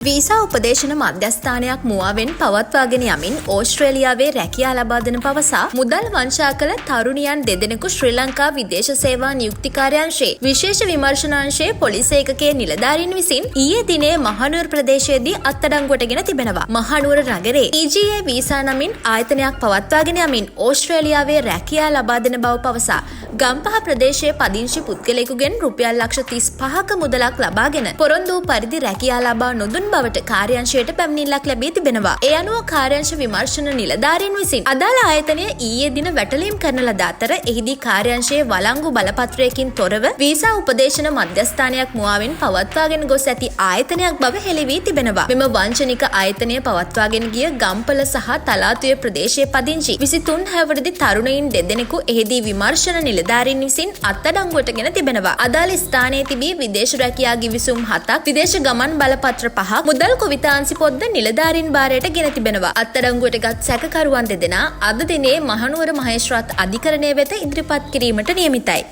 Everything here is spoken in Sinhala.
වීසා උපදේශන මධ්‍යස්ථානයක් මුවාවෙන් පවත්වාගෙන යමින් ඕස්ට්‍රේලියාවේ රැකියා ලබා දෙන පවසා මුදල් වංචා කළ තරුණියන් දෙදෙනෙකු ශ්‍රී ලංකා විදේශ සේවා නියුක්ති කාර්යාංශයේ විශේෂ විමර්ශනාංශයේ පොලිස් ඒකකයේ නිලධාරීන් විසින් ඊයේ දිනේ මහනුවර ප්‍රදේශයේදී අත්අඩංගුවටගෙන තිබෙනවා. මහනුවර නගරයේ EGA වීසා නමින් ආයතනයක් පවත්වාගෙන යමින් ඕස්ට්‍රේලියාවේ රැකියා ලබා දෙන බව පවසා ගම්පහ ප්‍රදේශයේ පදිංචි පුද්ගලයෙකුගෙන් රුපියල් ලක්ෂ 35ක මුදලක් ලබාගෙන පොරොන්දු පරිදි රැකියා ලබා නොදුන් බවට කාර්යාංශයට පැමිණිල්ලක් ලැබී තිබෙනවා. ඒ අනුව කාර්යාංශ විමර්ශන නිලධාරීන් විසින් අදාළ ආයතනය ඊයේ දින වැටලීම් කරන ලද අතර එහිදී කාර්යාංශයේ වළංගු බලපත්‍රයකින් තොරව වීසා උපදේශන මධ්‍යස්ථානයක් මුවාවෙන් පවත්වාගෙන ගොස් ඇති ආයතනයක් බව හෙළි වී තිබෙනවා. මෙම වංචනික ආයතනය පවත්වාගෙන ගිය ගම්පල සහ තලාතුය ප්‍රදේශයේ පදිංචි 23 හැවිරිදි තරුණයින් දෙදෙනෙකු එහිදී විමර්ශන නිලධාරීන් විසින් අත්අඩංගුවටගෙන තිබෙනවා. අදාළ ස්ථානයේ තිබී විදේශ රැකියා ගිවිසුම් 7ක් විදේශ ගමන් බලපත්‍ර 5ක් මුදල් කොවිතාංශි පොත්ද නිලධාරීන් භාරයට ගෙන තිබෙනවා. අත්අඩංගුවට ගත් සැකකරුවන් දෙදෙනා අද දිනේ මහනුවර මහේස්ත්‍රාත් අධිකරණය වෙත ඉදිරිපත් කිරීමට නියමිතයි.